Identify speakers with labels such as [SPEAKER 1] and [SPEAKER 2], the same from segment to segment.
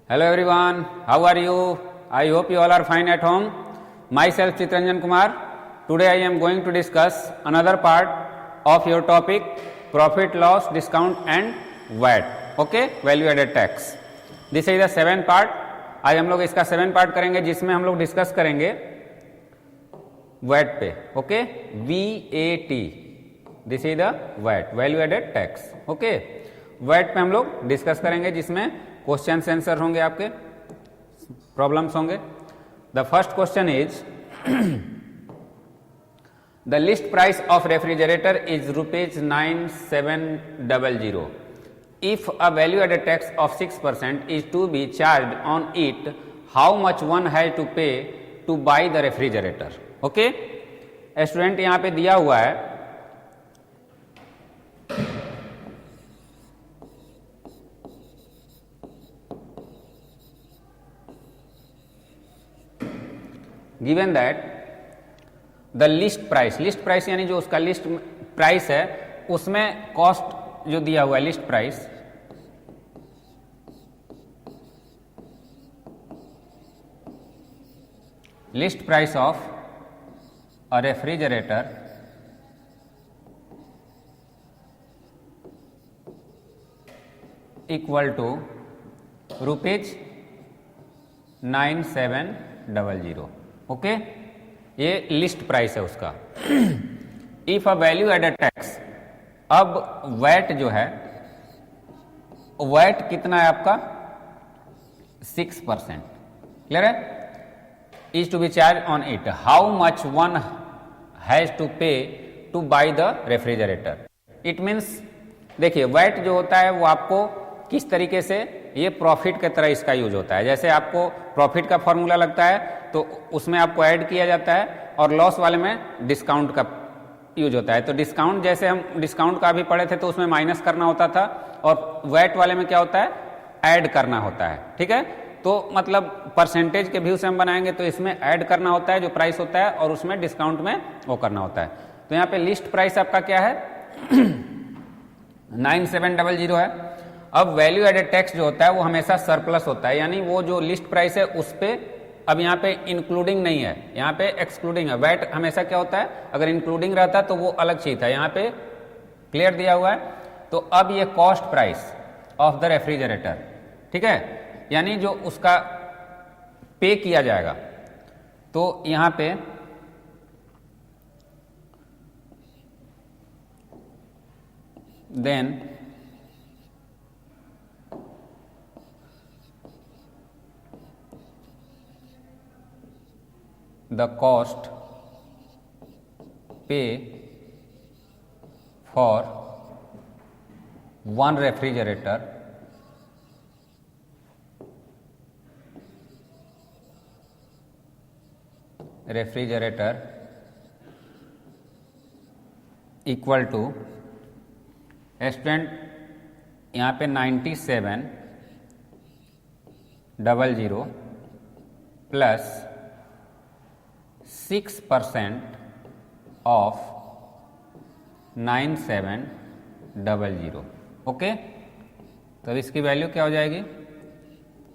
[SPEAKER 1] Hello everyone, how are you? I hope you all are fine at home. Myself Chitranjan Kumar. Today I am going to discuss another part of your topic profit loss discount and VAT. Okay, value added tax. This is the 7th part. आज हम लोग इसका 7 part करेंगे जिसमें हम लोग discuss करेंगे VAT पे. Okay, VAT. This is the VAT, value added tax. Okay, VAT पे हम लोग डिस्कस करेंगे जिसमें क्वेश्चन आंसर होंगे, आपके प्रॉब्लम्स होंगे. The first question is the list price of refrigerator is ₹9700. If a value added tax of 6% is to be charge on it, how much one has to pay to buy the refrigerator. Okay student, यहां पे दिया हुआ है given that the list price यानी जो उसका list price है उसमें कॉस्ट जो दिया हुआ है list price of a refrigerator equal to ₹9700. Okay, ये लिस्ट प्राइस है उसका. If a value added tax, अब वैट जो है, वैट कितना है आपका 6%. क्लियर है? Is to be charge on it, how much one has to pay to buy the refrigerator. It means देखिए, वैट जो होता है वो आपको किस तरीके से, ये प्रॉफिट की तरह इसका यूज होता है. जैसे आपको प्रॉफिट का फॉर्मूला लगता है तो उसमें आपको ऐड किया जाता है, और लॉस वाले में डिस्काउंट का यूज होता है. तो डिस्काउंट, जैसे हम डिस्काउंट का भी पढ़े थे तो उसमें माइनस करना होता था, और वैट वाले में क्या होता है, ऐड करना होता है. ठीक है, तो मतलब परसेंटेज के व्यू से हम बनाएंगे तो इसमें ऐड करना होता है जो प्राइस होता है, और उसमें डिस्काउंट में वो करना होता है. तो यहाँ पे लिस्ट प्राइस आपका क्या है 9700 है. अब वैल्यू एडेड टैक्स जो होता है वो हमेशा सरप्लस होता है, यानी वो जो लिस्ट प्राइस है उस पे, अब यहाँ पे इंक्लूडिंग नहीं है, यहाँ पे एक्सक्लूडिंग है. वैट हमेशा क्या होता है, अगर इंक्लूडिंग रहता तो वो अलग चीज था, यहाँ पे क्लियर दिया हुआ है. तो अब ये cost price of the refrigerator, ठीक है, यानी जो उसका पे किया जाएगा, तो यहाँ पे then the cost pay for one refrigerator equal to, student यहाँ पे 9700 प्लस 6% ऑफ 9700. ओके, तो इसकी वैल्यू क्या हो जाएगी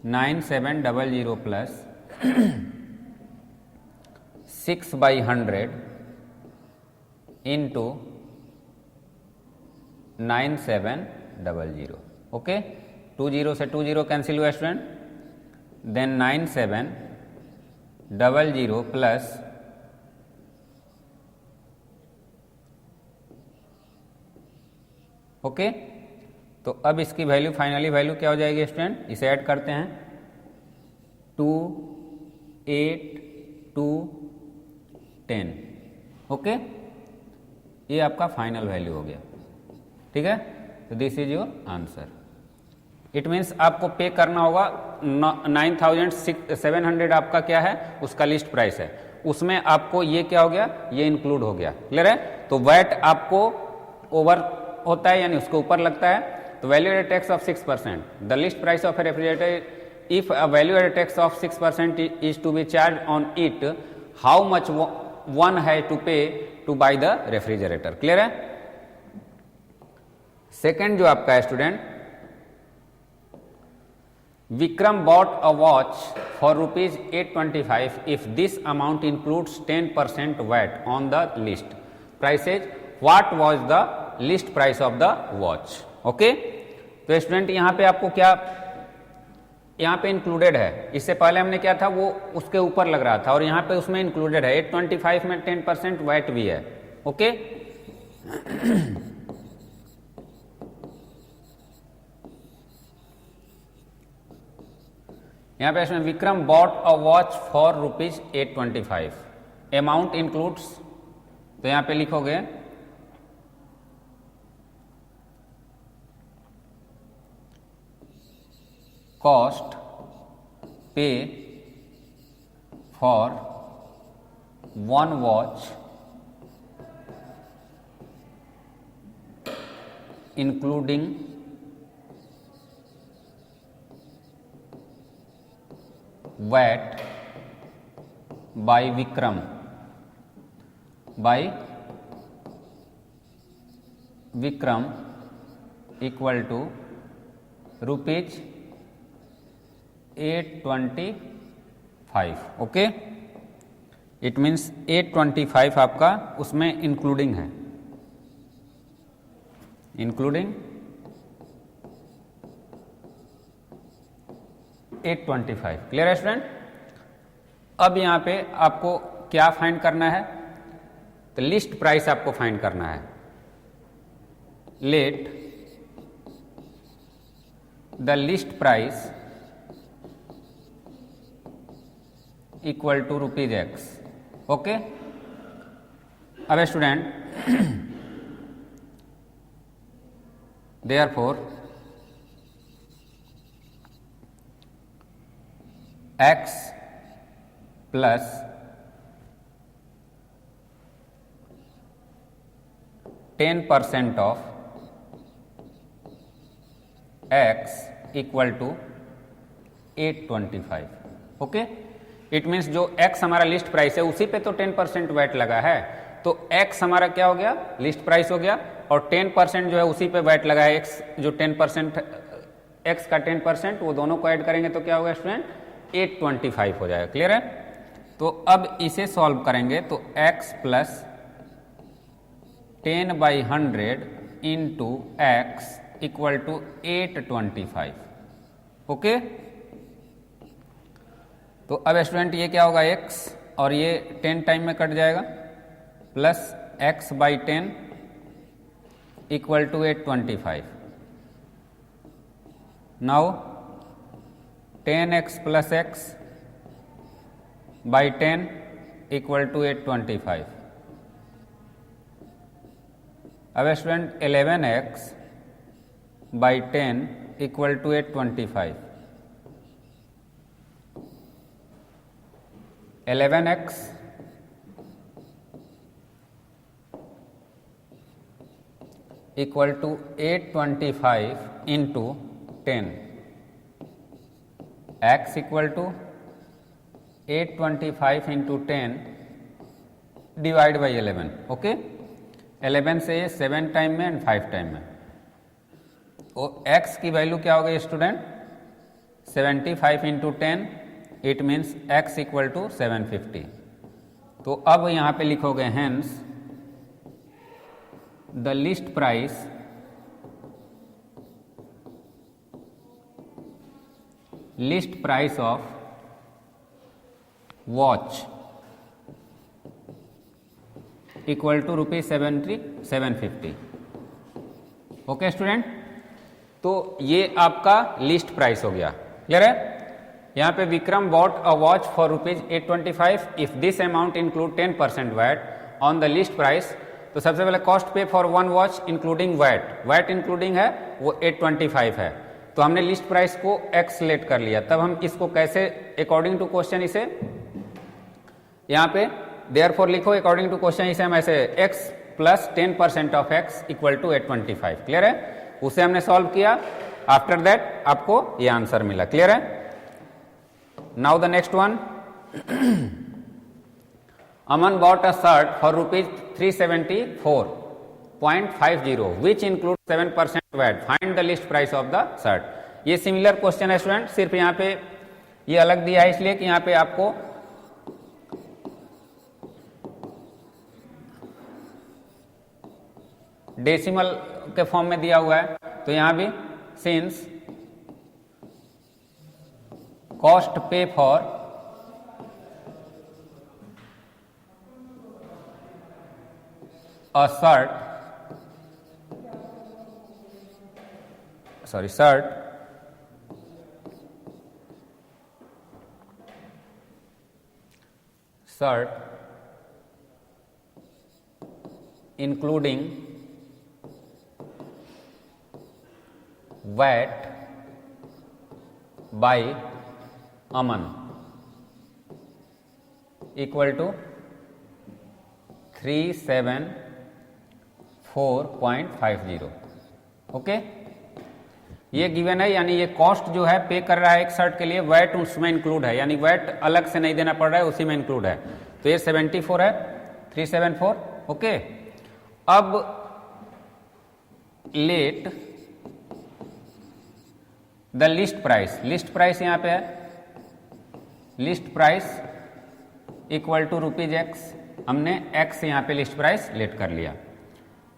[SPEAKER 1] 9700 प्लस 6/100 इंटू 9700. ओके, 20 से 20 कैंसिल हुआ स्टूडेंट, देन 9700 प्लस 'ओके, तो अब इसकी वैल्यू, फाइनली वैल्यू क्या हो जाएगी स्टूडेंट, इसे ऐड करते हैं 28,210. ओके, ये आपका फाइनल वैल्यू हो गया. ठीक है, तो this is your answer. It means आपको पे करना होगा 9700 आपका क्या है, उसका लिस्ट प्राइस है, उसमें आपको ये क्या हो गया, ये इंक्लूड हो गया. क्लियर है? तो वैट आपको ओवर होता है, यानी उसके ऊपर लगता है. तो value added tax of 6%, the list price of a refrigerator, if a value added tax of 6% is to be charge on it, how much one has to pay to buy the refrigerator. Clear है? Second जो आपका है student, Vikram bought a watch for rupees 825 if this amount includes 10% VAT on the list prices. What was the list price of the watch? Okay, तो student यहाँ पे आपको क्या यहाँ पे इंक्लूडेड है, इससे पहले हमने क्या था वो उसके ऊपर लग रहा था और यहाँ पे उसमें इंक्लूडेड है 825 में 10% वैट भी है। ओके यहाँ पे इसमें Vikram bought a watch for rupees 825, amount includes, तो यहाँ पे लिखोगे cost pay for one watch including VAT by Vikram equal to rupees 825। Okay, it means 825 आपका उसमें इंक्लूडिंग है, इंक्लूडिंग 825। क्लियर है स्टूडेंट? अब यहां पे आपको क्या फाइंड करना है, तो लिस्ट प्राइस आपको फाइंड करना है। Let the list price equal to rupees x. Okay, अब student therefore x plus %10 of x equal to 825। Okay, it means जो x हमारा लिस्ट प्राइस है उसी पे तो 10% वैट लगा है, तो x हमारा क्या हो गया, लिस्ट प्राइस हो गया, और 10% जो है उसी पे वैट लगा है, x जो 10% x का 10% वो दोनों को ऐड करेंगे तो क्या होगा स्टूडेंट, 825 हो जाएगा। क्लियर है? तो अब इसे सॉल्व करेंगे तो x plus 10/100 into x equal to 825। Okay, तो अब स्टूडेंट ये क्या होगा, x और ये 10 टाइम में कट जाएगा, plus x/10 equal to 825। Now 10x plus x by 10 equal to 825। अब student 11x by 10 equal to 825। 11x equal to 825 into 10, x equal to 825 into 10 divide by 11। Okay, 11 से 7 time में and 5 time में, तो x की value क्या हो गई student, 75 into 10, it means x equal to 750। तो अब यहाँ पे लिखोगे hence the list price of watch equal to rupees 750। Okay student, तो ये आपका लिस्ट प्राइस हो गया। क्लियर है? यहाँ पे Vikram bought a watch for rupees 825 if this amount include 10% VAT on the list price. तो सबसे पहले cost pay for one watch including VAT including है वो 825 है, तो हमने लिस्ट प्राइस को x लेट कर लिया। तब हम इसको कैसे अकॉर्डिंग टू क्वेश्चन इसे यहाँ पे देयरफॉर लिखो, अकॉर्डिंग टू क्वेश्चन इसे हम ऐसे x plus 10% of x equal to 825। Clear है? उसे हमने सॉल्व किया, आफ्टर दैट आपको ये आंसर मिला। क्लियर है? Now the next one, Aman bought a shirt for rupees 374.50 which includes 7% VAT. Find the list price of the shirt. ये similar question है स्टूडेंट, सिर्फ यहाँ पे ये अलग दिया है इसलिए कि यहाँ पे आपको डेसिमल के फॉर्म में दिया हुआ है। तो यहां भी since cost pay for a shirt including VAT by Aman equal to 374.50। Okay, ये गिवन है, यानी ये कॉस्ट जो है पे कर रहा है एक शर्ट के लिए, वैट उसमें इंक्लूड है, यानी वैट अलग से नहीं देना पड़ रहा है, उसी में इंक्लूड है। तो ये 74 है, 374। ओके, अब let the list price, list price यहां पे है, list price equal to ₹X, हमने X यहां पे लिस्ट प्राइस लेट कर लिया।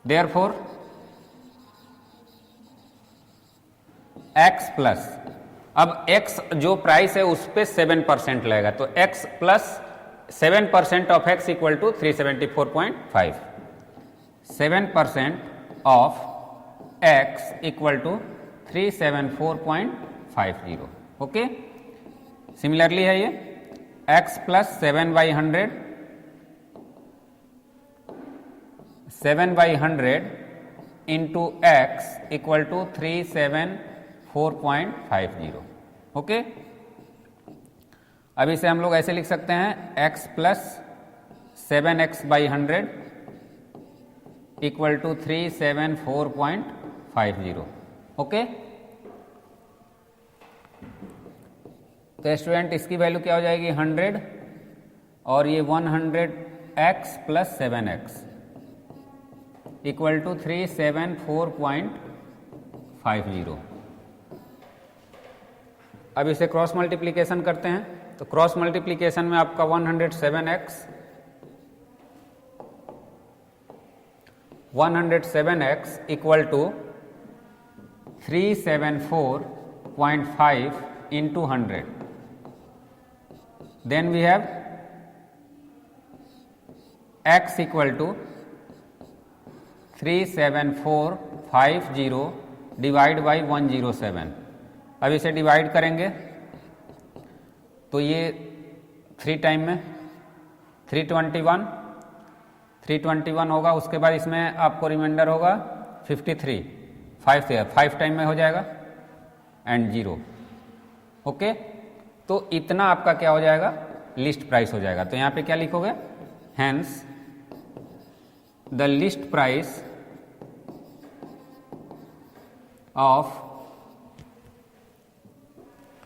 [SPEAKER 1] देयरफॉर X प्लस, अब X जो प्राइस है उस पे 7% लगेगा, तो X plus 7% of X equal to 374.5, 7% of X equal to 374.50। Okay, similarly है ये X plus 7/100 into X equal to 374.50। Okay, अब इसे हम लोग ऐसे लिख सकते हैं X plus 7x/100 equal to 374.50। Okay, तो स्टूडेंट इसकी वैल्यू क्या हो जाएगी 100, और ये 100x plus 7x equal to 374.50। अब इसे क्रॉस मल्टीप्लीकेशन करते हैं, तो क्रॉस मल्टीप्लीकेशन में आपका 107x equal to 374.5 into 100, then we have x equal to 37450 divide by 107। अब इसे डिवाइड करेंगे तो ये 3 टाइम में 321 होगा, उसके बाद इसमें आपको रिमाइंडर होगा 53, 5 टाइम में हो जाएगा एंड 0। ओके, तो इतना आपका क्या हो जाएगा, लिस्ट प्राइस हो जाएगा। तो यहां पे क्या लिखोगे, hence the list price of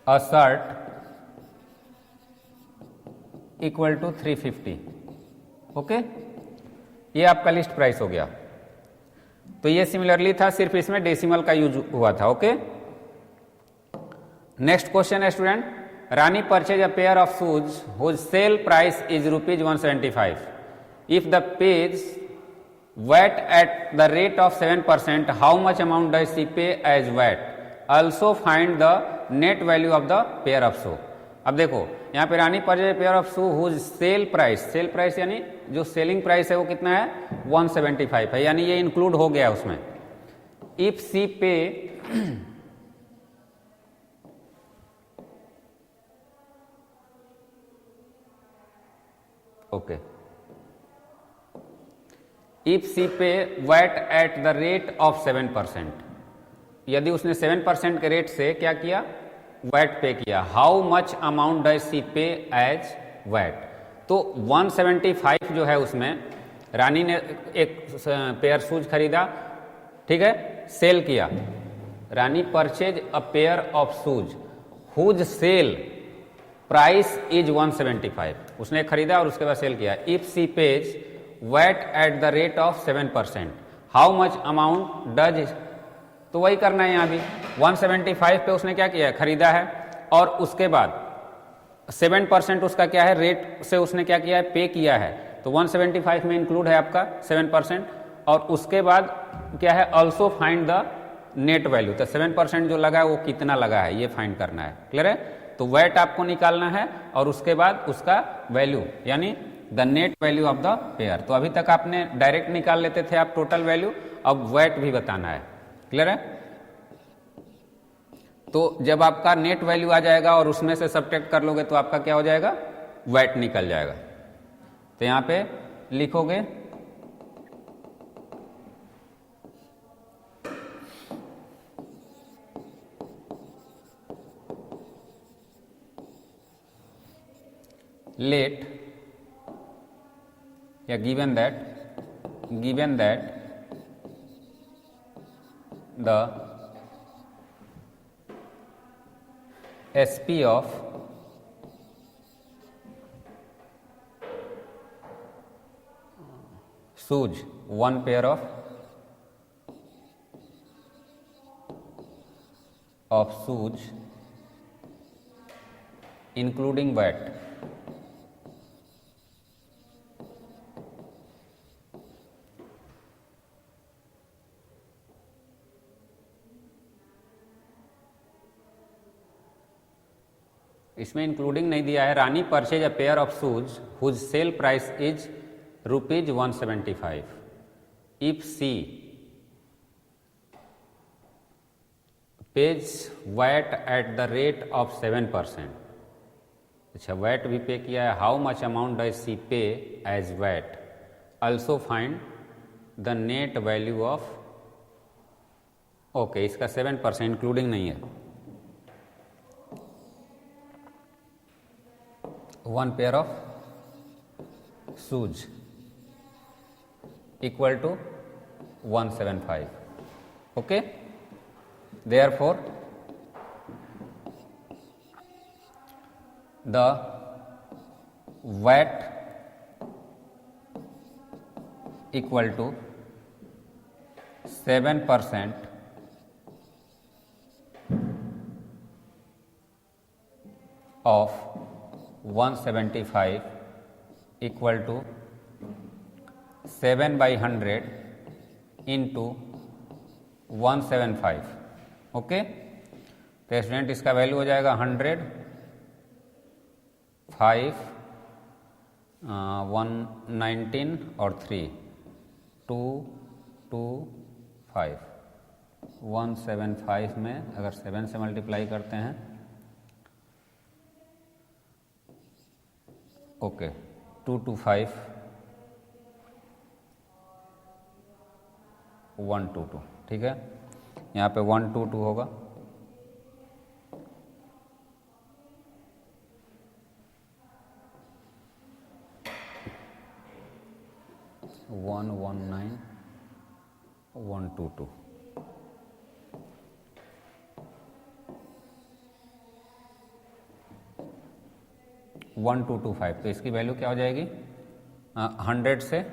[SPEAKER 1] a shirt equal to 350। Okay, ये आपका लिस्ट प्राइस हो गया। तो ये सिमिलरली था, सिर्फ इसमें डेसिमल का यूज हुआ था। ओके, नेक्स्ट क्वेश्चन है student, Rani purchase a pair of shoes whose sale price is ₹175। If the pays VAT at the rate of 7%, how much amount does she pay as VAT? Also find the net value of the pair of shoe. अब देखो यहाँ पे Rani purchase pair of shoe whose sale price यानी जो selling price है वो कितना है 175 है, यानी ये इंक्लूड हो गया उसमें। If she pay okay, if she pay VAT at the rate of 7%, यदि उसने 7% के रेट से क्या किया, वैट पे किया, how much amount does she pay as VAT? तो 175 जो है उसमें रानी ने एक पेयर शूज खरीदा, ठीक है, सेल किया, Rani purchase a pair of shoes whose sale price is 175, उसने खरीदा और उसके बाद सेल किया। If she pays VAT at the rate of 7%, how much amount does तो वही करना है यहाँ भी। 175 पे उसने क्या किया है, खरीदा है, और उसके बाद 7% उसका क्या है, रेट से उसने क्या किया है, पे किया है। तो 175 में इंक्लूड है आपका 7%, और उसके बाद क्या है, also find the net value. तो 7% जो लगा है वो कितना लगा है, ये फाइंड करना है। क्लियर है? तो वैट आपको निकालना है और उसके बाद उसका वैल्यू यानी the net value of the pair. तो अभी तक आपने डायरेक्ट निकाल लेते थे आप टोटल वैल्यू, अब वैट भी बताना है। क्लियर है? तो जब आपका नेट वैल्यू आ जाएगा और उसमें से सब्ट्रैक्ट कर लोगे तो आपका क्या हो जाएगा, वैट निकल जाएगा। तो यहां पे लिखोगे लेट या given that the SP of shoes, one pair of shoes including VAT इसमें इंक्लूडिंग नहीं दिया है। Rani purchase a pair of shoes whose sale price is ₹175 if she pays VAT at the rate of 7%। अच्छा, VAT भी pay किया है। How much amount does she pay as VAT, also find the net value of, okay इसका 7% including नहीं है। one pair of shoes equal to 175. Okay, therefore the VAT equal to 7% of 175 equal to 7/100 into 175। Okay, तो student इसका value हो जाएगा 100, 5, 119 और 3, 2, 2, 5, 175 में अगर 7 से मल्टीप्लाई करते हैं, ओके 225 122, ठीक है। यहाँ पे 122 होगा, वन 122 1225। तो इसकी वैल्यू क्या हो जाएगी, 100 से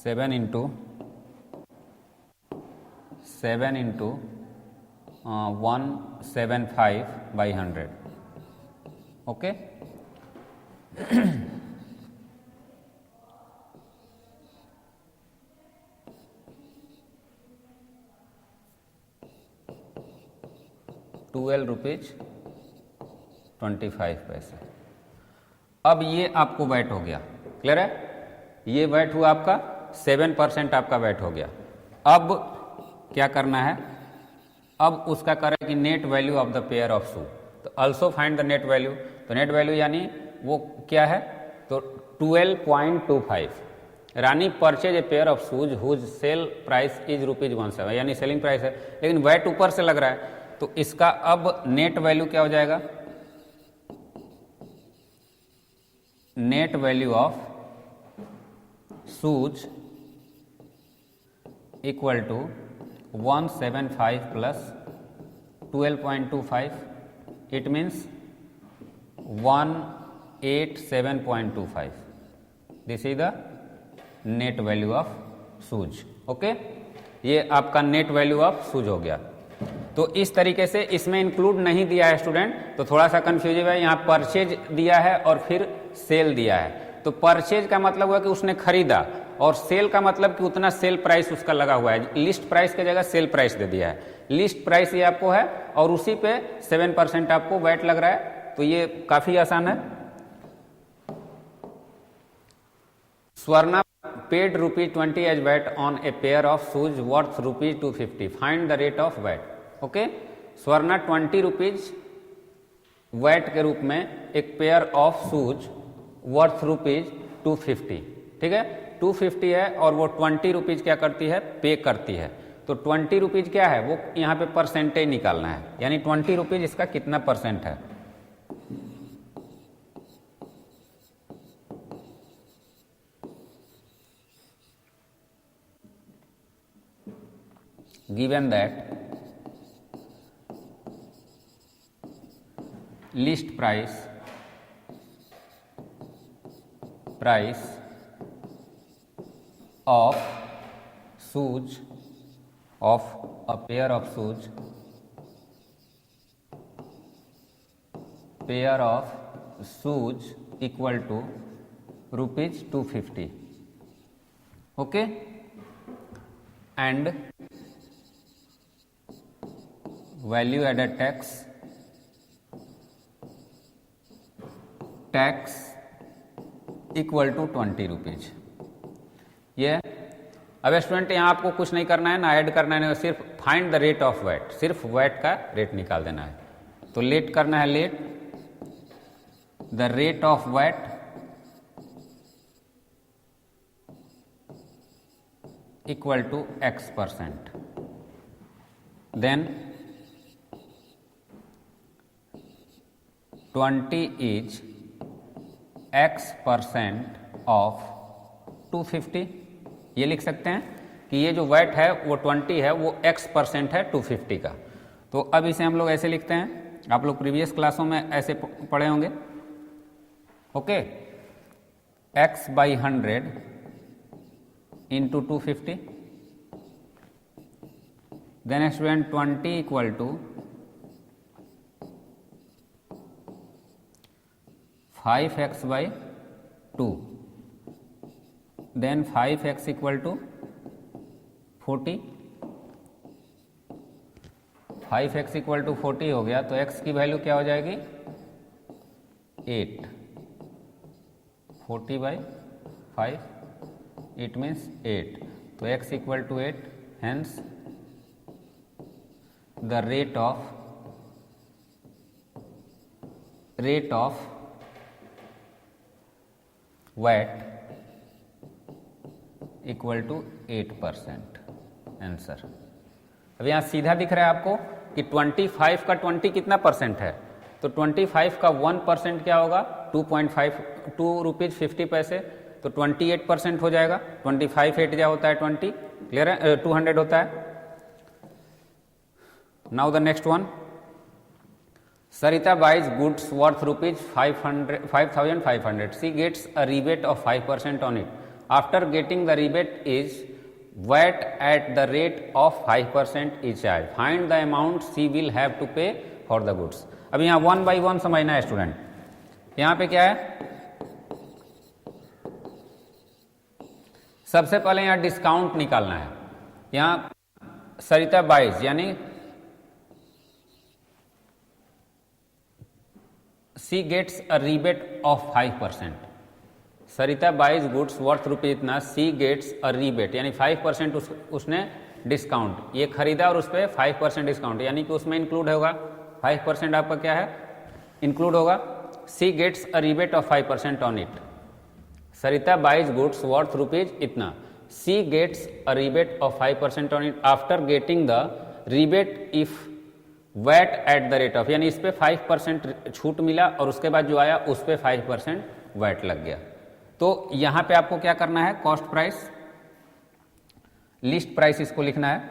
[SPEAKER 1] 7 इंटू 175/100। ओके, ₹12.25। अब ये आपको वैट हो गया। क्लियर है? ये वैट हुआ आपका 7% आपका वैट हो गया। अब क्या करना है, अब उसका करें कि net value of the pair of shoe. तो also find the net value. तो नेट वैल्यू यानी वो क्या है, तो 12.25। Rani purchase a pair of shoes whose sale price is ₹175, यानी सेलिंग प्राइस है, लेकिन वैट ऊपर से लग रहा है। तो इसका अब नेट वैल्यू क्या हो जाएगा, net value of shoes equal to 175 plus 12.25। It means 1 87.25. This is the net value of shoes. Okay, ये आपका नेट वैल्यू ऑफ सूज हो गया. तो इस तरीके से इसमें इंक्लूड नहीं दिया है स्टूडेंट, तो थोड़ा सा कंफ्यूजिव है. यहाँ परचेज दिया है और फिर सेल दिया है. तो परचेज का मतलब हुआ कि उसने खरीदा, और सेल का मतलब कि उतना सेल प्राइस उसका लगा हुआ है. लिस्ट प्राइस की जगह सेल प्राइस दे दिया है. लिस्ट प्राइस ये आपको है और उसी पे 7% आपको वैट लग रहा है. तो ये काफी आसान है. Swarna paid ₹20 as VAT on a pair of shoes worth ₹250. Find the rate of VAT. Okay, Swarna 20 rupees VAT के रूप में एक पेयर ऑफ शूज वर्थ ₹250. ठीक है, 250 है और वो 20 रुपीज क्या करती है, पे करती है. तो 20 रुपीज क्या है, वो यहाँ पे परसेंटेज निकालना है, यानी 20 रुपीज इसका कितना परसेंट है. Given that list price of shoes of a pair of shoes equal to ₹250. okay, and value added tax equal to 20 rupees. ये अब स्टूडेंट यहाँ आपको कुछ नहीं करना है, ना ऐड करना है, सिर्फ find the rate of VAT, सिर्फ वैट का रेट निकाल देना है. तो लेट करना है, let the rate of VAT equal to X%. Then 20 is X% of 250. ये लिख सकते हैं कि ये जो वैट है वो 20 है, वो X% है 250 का. तो अब इसे हम लोग ऐसे लिखते हैं, आप लोग प्रीवियस क्लासों में ऐसे पढ़े होंगे. Okay, X/100 into 250. Then student 20 equal to 5x/2. Then 5x equal to 40. 5x equal to 40 हो गया, तो x की वैल्यू क्या हो जाएगी, 8. 40/5 इट मीन्स 8. तो x equal to 8. Hence the rate of VAT equal to 8%. Answer. अब यहाँ सीधा दिख रहा है आपको कि 25 का 20 कितना परसेंट है, तो 25 का 1% क्या होगा, 2 रुपीज 50 पैसे. तो 28% हो जाएगा. 25 8 जा होता है 20, क्लियर है, 200 होता है. Now the next one. Sarita buys goods worth ₹5,500. She gets a rebate of 5% on it. After getting the rebate is VAT at the rate of 5% is charged. Find the amount she will have to pay for the goods. अब यहाँ 1 by 1 समझना है student. यहाँ पे क्या है, सबसे पहले यहाँ डिस्काउंट निकालना है. यहाँ सरिता बाइज यानी she gets a rebate of 5%. Sarita buys goods worth रुपये इतना, सी गेट्स अ रीबेट यानी 5% उसने डिस्काउंट, ये खरीदा और उस पर 5% डिस्काउंट, यानी कि उसमें इंक्लूड होगा 5% आपका क्या है, इंक्लूड होगा. She gets a rebate of 5% on it. Sarita buys goods worth rupees इतना, she gets a rebate of 5% on it after getting the rebate if VAT at the rate of, यानी इस पे 5% छूट मिला और उसके बाद जो आया उस पे 5% वैट लग गया. तो यहां पे आपको क्या करना है, कॉस्ट प्राइस, लिस्ट प्राइस इसको लिखना है.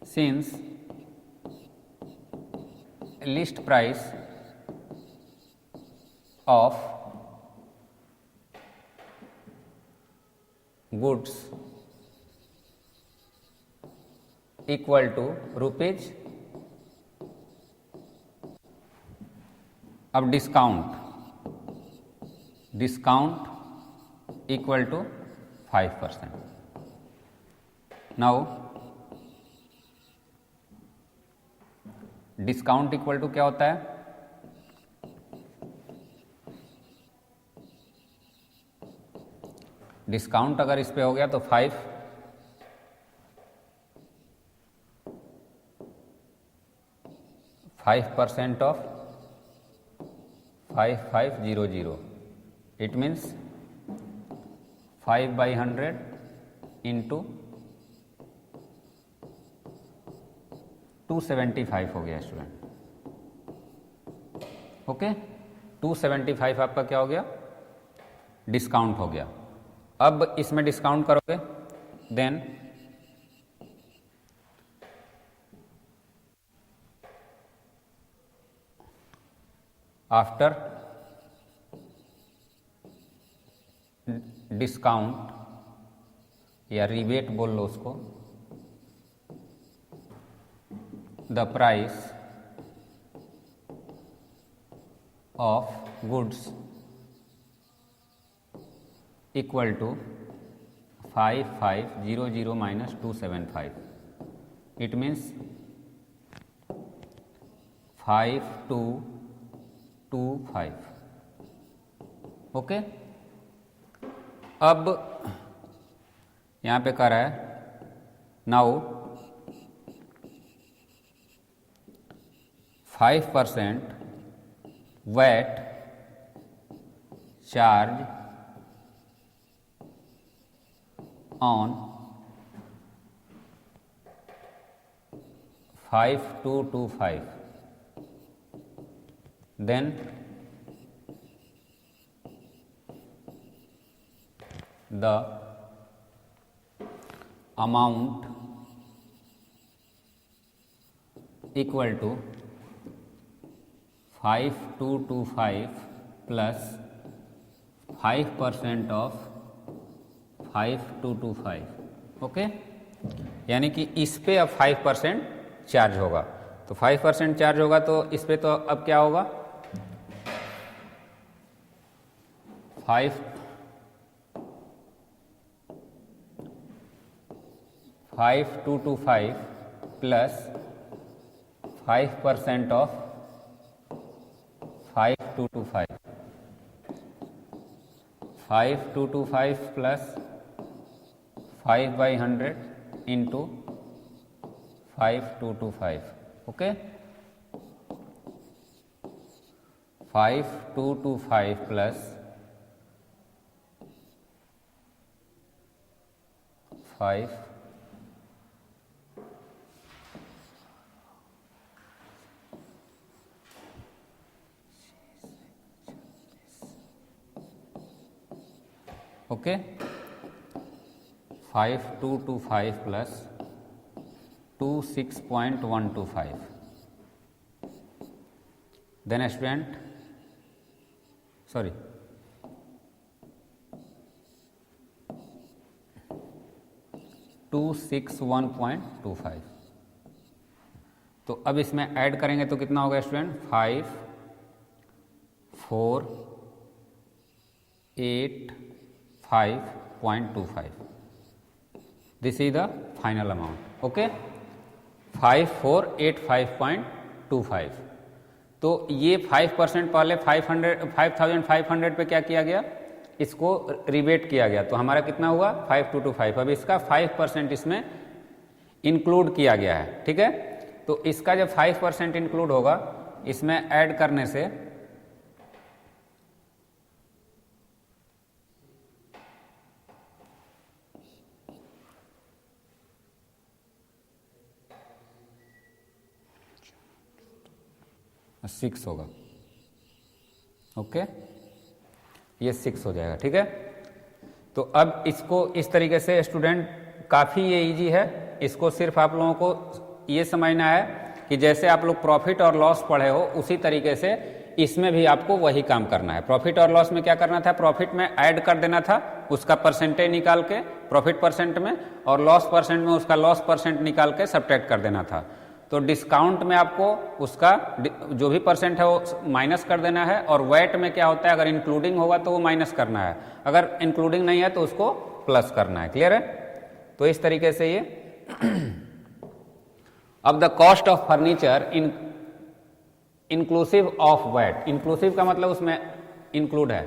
[SPEAKER 1] Since list price of goods equal to rupees. अब discount equal to 5%. Now discount equal to क्या होता है? डिस्काउंट अगर इस पे हो गया तो 5% ऑफ 5500. इट मीन्स 5/100 इंटू 275 हो गया स्टूडेंट. ओके, 275 आपका क्या हो गया? डिस्काउंट हो गया. अब इसमें डिस्काउंट करोगे देन आफ्टर डिस्काउंट या रिबेट बोल लो उसको, the price of goods equal to 5500 minus 275. It means 5225. Okay, अब यहाँ पे कह रहा है now 5% VAT charge on 5225. Then the amount equal to 5225 plus 5% of 5225. Okay, यानी कि इस पे अब 5% चार्ज होगा. तो 5% चार्ज होगा तो इस पे तो अब क्या होगा? 5225 plus 5% of 5225. 5225 plus 5/100 into 5225. Okay, 5225 plus 5 okay, 5225 plus 26.125. Then student sorry 261.25. तो अब इसमें ऐड करेंगे तो कितना होगा student? 5 4 8 5.25. This is the final amount. Okay, 5485.25. तो ये 5% पहले 5500 पे क्या किया गया? इसको रिबेट किया गया. तो हमारा कितना हुआ? 5225. अब इसका 5% इसमें इंक्लूड किया गया है. ठीक है, तो इसका जब 5% इंक्लूड होगा इसमें ऐड करने से सिक्स होगा. ओके, ये 6 हो जाएगा. ठीक है, तो अब इसको इस तरीके से स्टूडेंट काफ़ी ये इजी है. इसको सिर्फ आप लोगों को ये समझना है कि जैसे आप लोग प्रॉफिट और लॉस पढ़े हो उसी तरीके से इसमें भी आपको वही काम करना है। प्रॉफिट और लॉस में क्या करना था, प्रॉफिट में ऐड कर देना था उसका परसेंटेज निकाल के प्रॉफिट परसेंट में, और लॉस परसेंट में उसका लॉस परसेंट निकाल के सब्ट्रैक्ट कर देना था। तो डिस्काउंट में आपको उसका जो भी परसेंट है वो माइनस कर देना है, और वैट में क्या होता है, अगर इंक्लूडिंग होगा तो वो माइनस करना है, अगर इंक्लूडिंग नहीं है तो उसको प्लस करना है। क्लियर है? तो इस तरीके से ये अब the cost of furniture inclusive of VAT, inclusive का मतलब उसमें इंक्लूड है,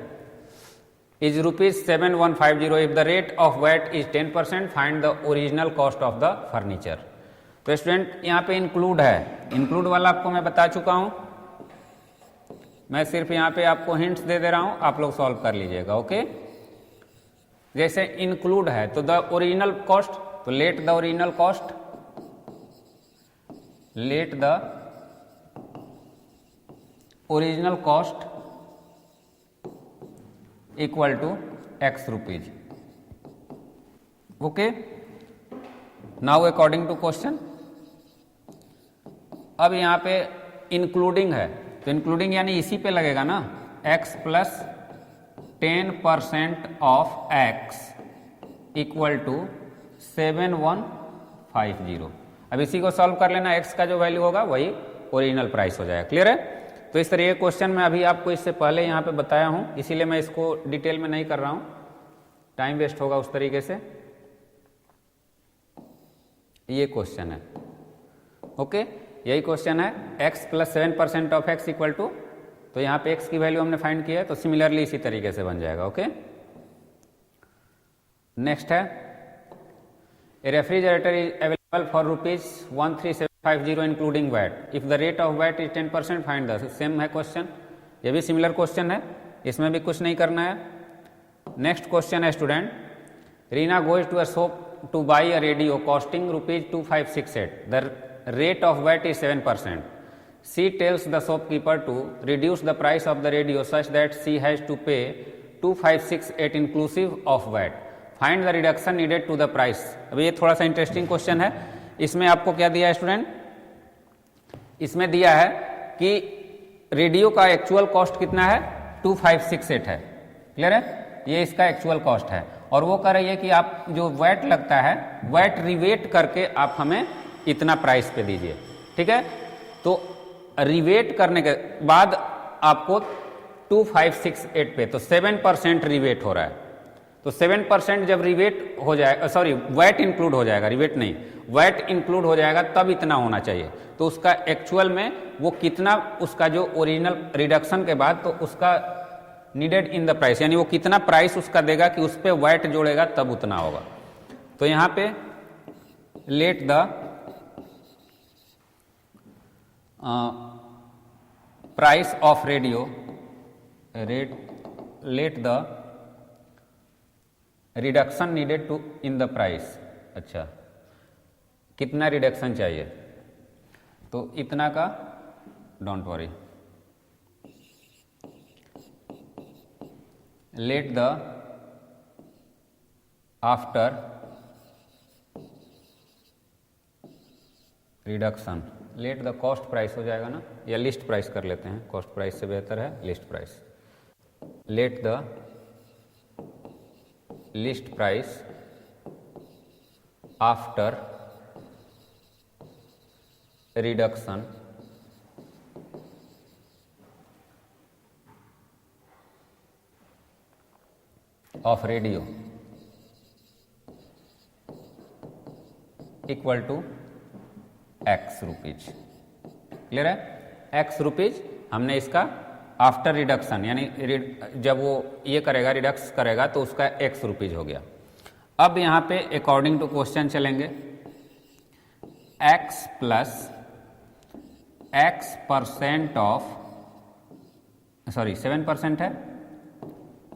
[SPEAKER 1] is ₹7150 if the rate of VAT is 10%, find the original cost of the furniture. तो स्टूडेंट यहाँ पे इंक्लूड है, इंक्लूड वाला आपको मैं बता चुका हूं, मैं सिर्फ यहाँ पे आपको हिंट्स दे दे रहा हूं, आप लोग सॉल्व कर लीजिएगा। ओके, जैसे इंक्लूड है तो द ओरिजिनल कॉस्ट, तो let the original cost, let the original cost equal to X rupees. Okay, now according to question, अब यहां पे इंक्लूडिंग है तो इंक्लूडिंग यानी इसी पे लगेगा ना, X plus 10% of X equal to 7150। अब इसी को सॉल्व कर लेना, X का जो वैल्यू होगा वही ओरिजिनल प्राइस हो जाएगा। क्लियर है? तो इस तरह के क्वेश्चन मैं अभी आपको इससे पहले यहाँ पे बताया हूँ, इसीलिए मैं इसको डिटेल में नहीं कर रहा हूँ, टाइम वेस्ट होगा उस तरीके से। ये क्वेश्चन है, ओके, यही क्वेश्चन है, x plus 7% of x equal to, तो यहाँ पे x की वैल्यू हमने फाइंड किया है, तो सिमिलरली इसी तरीके से बन जाएगा। ओके, नेक्स्ट है, a refrigerator is available for ₹13750 including VAT, if the rate of VAT is 10%, find the. Same है क्वेश्चन, ये भी सिमिलर क्वेश्चन है, इसमें भी कुछ नहीं करना है। नेक्स्ट क्वेश्चन है student, Reena goes to a shop to buy a radio costing ₹2568. The rate of VAT is 7%. She tells the shopkeeper to reduce the price of the radio such that she has to pay ₹2568 inclusive of VAT. Find the reduction needed to the price. अभी ये थोड़ा सा interesting question है, इसमें आपको क्या दिया है स्टूडेंट, इसमें दिया है कि रेडियो का एक्चुअल कॉस्ट कितना है, 2568 है। क्लियर है? ये इसका एक्चुअल कॉस्ट है, और वो कह रही है कि आप जो वैट लगता है, वैट रिवेट करके आप हमें इतना प्राइस पे दीजिए। ठीक है? तो रिवेट करने के बाद आपको 2568 पे, तो 7% रिवेट हो रहा है, तो 7% जब रिवेट हो जाए, सॉरी वैट इंक्लूड हो जाएगा, रिवेट नहीं, वैट इंक्लूड हो जाएगा तब इतना होना चाहिए। तो उसका एक्चुअल में वो कितना, उसका जो ओरिजिनल रिडक्शन के बाद, तो उसका नीडेड इन द प्राइस, यानी वो कितना प्राइस उसका देगा कि उस पर वैट जोड़ेगा तब उतना होगा। तो यहां पे let the price of radio, let the reduction needed to in the price. अच्छा, कितना रिडक्शन चाहिए, तो इतना का, don't worry, let the after reduction, let the cost price हो जाएगा ना, या लिस्ट प्राइस कर लेते हैं, कॉस्ट प्राइस से बेहतर है list price. Let the list price after reduction of radio equal to X rupees. Clear है? X रुपीज हमने इसका आफ्टर रिडक्शन, यानी जब वो ये करेगा, रिडक्स करेगा, तो उसका X रुपीज हो गया। अब यहां पे अकॉर्डिंग टू क्वेश्चन चलेंगे, X plus X% of, sorry 7% है,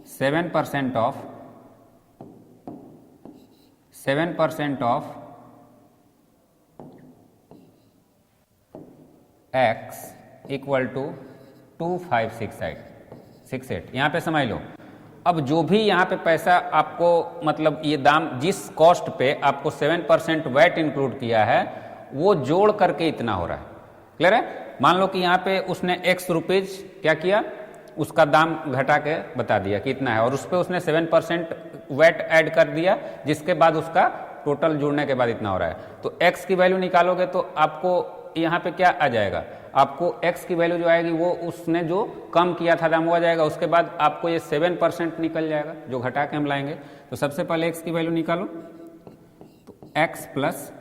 [SPEAKER 1] 7% of 7% of X equal to 2568। यहां पे समझ लो, अब जो भी यहां पे पैसा आपको, मतलब ये दाम जिस कॉस्ट पे आपको 7% वैट इंक्लूड किया है, वो जोड़ करके इतना हो रहा है। क्लियर है? मान लो कि यहाँ पे उसने x रुपीज क्या किया, उसका दाम घटा के बता दिया कितना है, और उस पर उसने 7% वैट ऐड कर दिया, जिसके बाद उसका टोटल जुड़ने के बाद इतना हो रहा है। तो x की वैल्यू निकालोगे तो आपको यहाँ पे क्या आ जाएगा, आपको x की वैल्यू जो आएगी वो उसने जो कम किया था दाम वो आ जाएगा, उसके बाद आपको ये 7% निकल जाएगा जो घटा के हम लाएंगे। तो सबसे पहले x की वैल्यू निकालो, तो x plus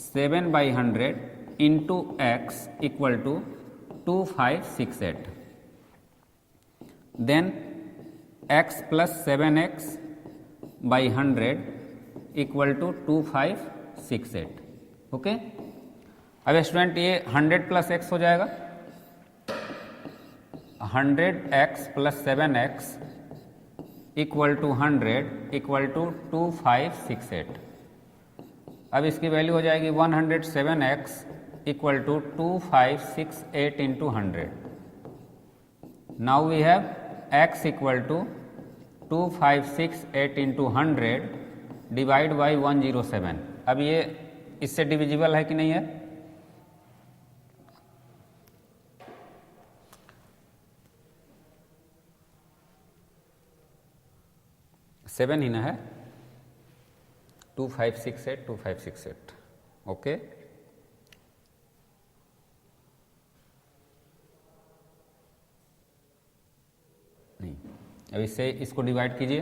[SPEAKER 1] 7/100 into x equal to 2568, then x plus 7x/100 equal to 2568। ओके, अब स्टूडेंट ये 100 प्लस x हो जाएगा, 100x plus 7x equal to 100 equal to 2568। अब इसकी वैल्यू हो जाएगी 107x equal to 2568 into 100। Now we have x equal to 2568 into 100 divide by 107। अब ये इससे डिविजिबल है कि नहीं है, सेवन ही ना है, 2568 2568। ओके, नहीं, अब इससे इसको डिवाइड कीजिए,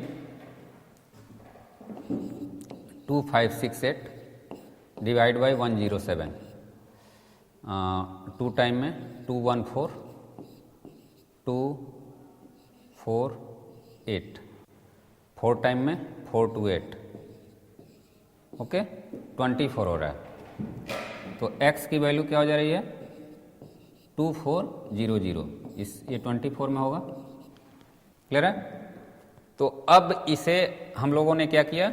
[SPEAKER 1] 2568 डिवाइड बाई 107, 2 टाइम में 214 248, 4 टाइम में 428। ओके, 24 हो रहा है। तो x की वैल्यू क्या हो जा रही है, 2400, इस ये 24 में होगा। क्लियर है? तो अब इसे हम लोगों ने क्या किया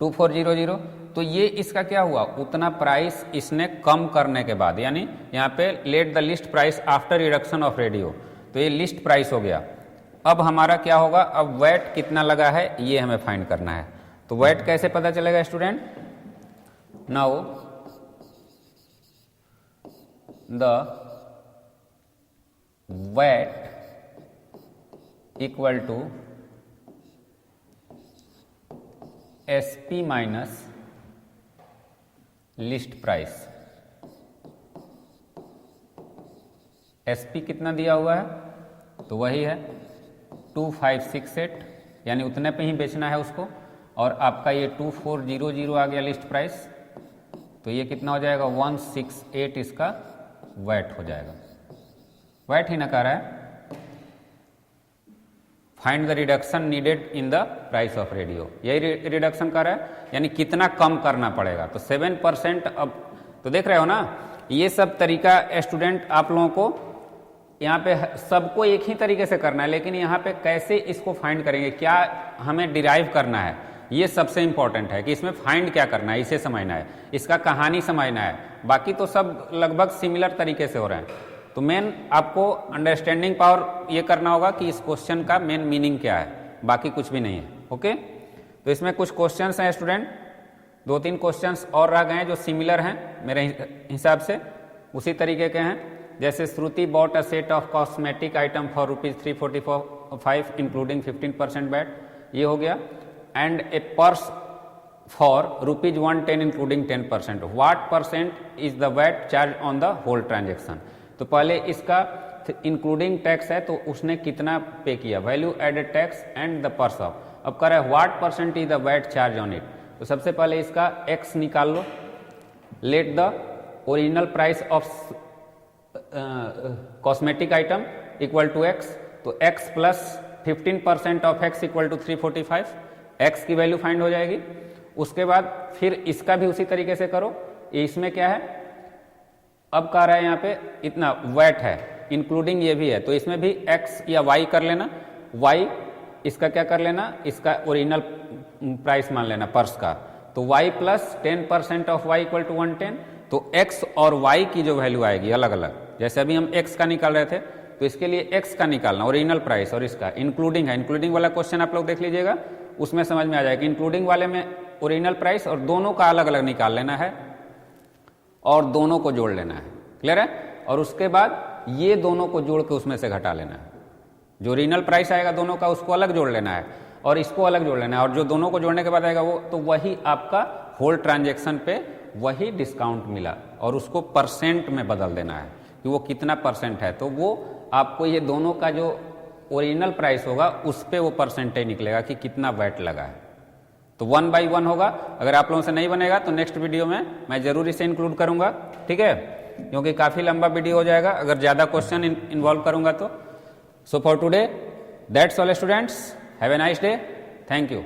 [SPEAKER 1] 2400, तो ये इसका क्या हुआ, उतना प्राइस इसने कम करने के बाद, यानी यहाँ पे let the list price after reduction of radio, तो ये लिस्ट प्राइस हो गया। अब हमारा क्या होगा, अब वैट कितना लगा है ये हमें फाइंड करना है। तो वैट कैसे पता चलेगा student, now the VAT equal to SP minus list price. SP कितना दिया हुआ है, तो वही है 2568, यानी उतने पे ही बेचना है उसको, और आपका ये 2400 आ गया लिस्ट प्राइस, तो ये कितना हो जाएगा 168 इसका वैट हो जाएगा। वैट ही ना कह रहा है, find the reduction needed in the price of radio, यही रिडक्शन कर रहा है, यानी कितना कम करना पड़ेगा। तो 7%। अब तो देख रहे हो ना, ये सब तरीका स्टूडेंट आप लोगों को यहाँ पे सबको एक ही तरीके से करना है, लेकिन यहाँ पे कैसे इसको फाइंड करेंगे, क्या हमें डिराइव करना है, ये सबसे इंपॉर्टेंट है कि इसमें फाइंड क्या करना है, इसे समझना है, इसका कहानी समझना है। बाकी तो सब लगभग सिमिलर तरीके से हो रहे हैं। तो मेन आपको अंडरस्टैंडिंग पावर ये करना होगा कि इस क्वेश्चन का मेन मीनिंग क्या है, बाकी कुछ भी नहीं है। ओके, तो इसमें कुछ क्वेश्चंस हैं स्टूडेंट, 2-3 क्वेश्चंस और रह गए हैं जो सिमिलर हैं मेरे हिसाब से, उसी तरीके के हैं। जैसे Shruti bought a set of cosmetic item for ₹345 including 15% VAT, ये हो गया। And a purse for ₹110 including 10%, what percent is the VAT charge on the whole transaction. तो पहले इसका इंक्लूडिंग टैक्स है, तो उसने कितना पे किया, value added tax and the purse of. अब कह रहा है what percent is the VAT charge on it, तो सबसे पहले इसका x निकाल लो, let the original price of cosmetic item equal to x, तो x plus 15% of x equal to 345, x की वैल्यू फाइंड हो जाएगी। उसके बाद फिर इसका भी उसी तरीके से करो, इसमें क्या है, अब कह रहा है यहाँ पे इतना वैट है, इंक्लूडिंग ये भी है, तो इसमें भी x या y कर लेना, y इसका क्या कर लेना, इसका ओरिजिनल प्राइस मान लेना पर्स का, तो y plus 10% of y equal to 110, तो x और y की जो वैल्यू आएगी अलग अलग, जैसे अभी हम x का निकाल रहे थे, तो इसके लिए x का निकालना ओरिजिनल प्राइस, और इसका इंक्लूडिंग है, इंक्लूडिंग वाला क्वेश्चन आप लोग देख लीजिएगा, उसमें समझ में आ जाएगा। इंक्लूडिंग वाले में ओरिजिनल प्राइस और दोनों का अलग अलग निकाल लेना है, और दोनों को जोड़ लेना है। क्लियर है? और उसके बाद ये दोनों को जोड़ के उसमें से घटा लेना है। जो ओरिजिनल प्राइस आएगा दोनों का उसको अलग जोड़ लेना है और इसको अलग जोड़ लेना है, और जो दोनों को जोड़ने के बाद आएगा वो, तो वही आपका होल ट्रांजैक्शन पे वही डिस्काउंट मिला और उसको परसेंट में बदल देना है कि वो कितना परसेंट है। तो वो आपको ये दोनों का जो ओरिजिनल प्राइस होगा उस पर वो परसेंटेज निकलेगा कि कितना वैट लगा है। तो 1 by 1 होगा। अगर आप लोगों से नहीं बनेगा तो नेक्स्ट वीडियो में मैं जरूर इसे इंक्लूड करूंगा, ठीक है, क्योंकि काफ़ी लंबा वीडियो हो जाएगा अगर ज़्यादा क्वेश्चन इन्वॉल्व करूंगा तो। So for today that's all students, have a nice day, thank you.